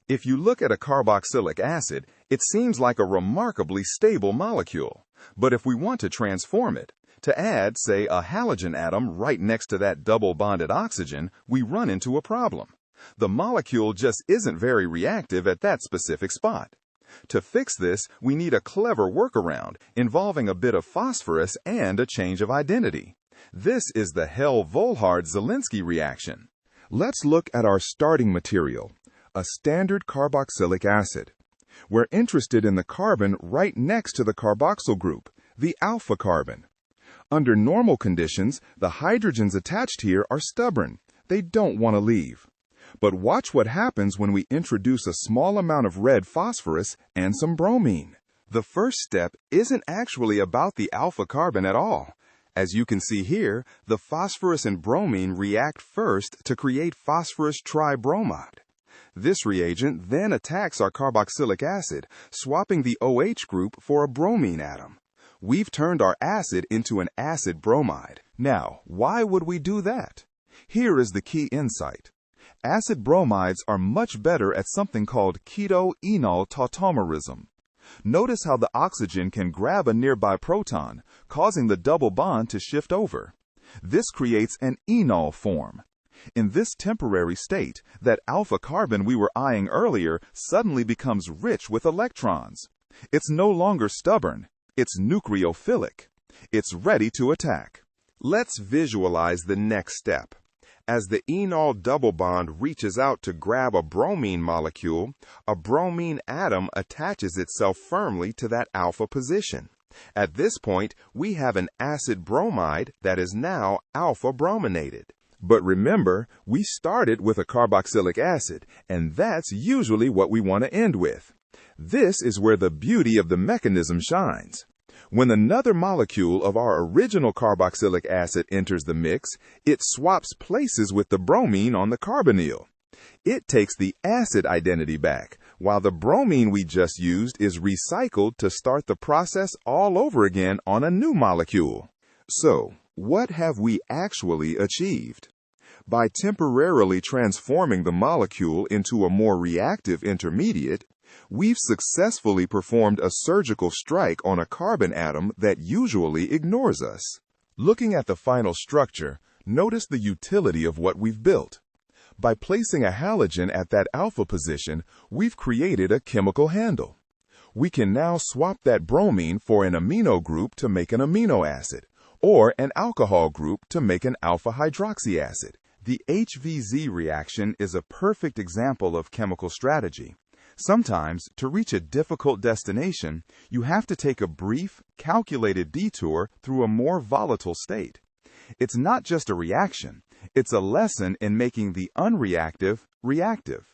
If you look at a carboxylic acid, it seems like a remarkably stable molecule. But if we want to transform it, to add, say, a halogen atom right next to that double-bonded oxygen, we run into a problem. The molecule just isn't very reactive at that specific spot. To fix this, we need a clever workaround involving a bit of phosphorus and a change of identity. This is the Hell-Volhard-Zelinsky reaction. Let's look at our starting material, a standard carboxylic acid. We're interested in the carbon right next to the carboxyl group, the alpha carbon. Under normal conditions, the hydrogens attached here are stubborn. They don't want to leave. But watch what happens when we introduce a small amount of red phosphorus and some bromine. The first step isn't actually about the alpha carbon at all. As you can see here, the phosphorus and bromine react first to create phosphorus tribromide. This reagent then attacks our carboxylic acid, swapping the OH group for a bromine atom. We've turned our acid into an acid bromide. Now, why would we do that? Here is the key insight. Acid bromides are much better at something called keto-enol tautomerism. Notice how the oxygen can grab a nearby proton, causing the double bond to shift over. This creates an enol form. In this temporary state, that alpha carbon we were eyeing earlier suddenly becomes rich with electrons. It's no longer stubborn. It's nucleophilic. It's ready to attack. Let's visualize the next step. As the enol double bond reaches out to grab a bromine molecule, a bromine atom attaches itself firmly to that alpha position. At this point, we have an acid bromide that is now alpha brominated. But remember, we started with a carboxylic acid, and that's usually what we want to end with. This is where the beauty of the mechanism shines. When another molecule of our original carboxylic acid enters the mix, it swaps places with the bromine on the carbonyl. It takes the acid identity back, while the bromine we just used is recycled to start the process all over again on a new molecule. So, what have we actually achieved? By temporarily transforming the molecule into a more reactive intermediate, we've successfully performed a surgical strike on a carbon atom that usually ignores us. Looking at the final structure, notice the utility of what we've built. By placing a halogen at that alpha position, we've created a chemical handle. We can now swap that bromine for an amino group to make an amino acid, or an alcohol group to make an alpha hydroxy acid. The HVZ reaction is a perfect example of chemical strategy. Sometimes, to reach a difficult destination, you have to take a brief, calculated detour through a more volatile state. It's not just a reaction, it's a lesson in making the unreactive reactive.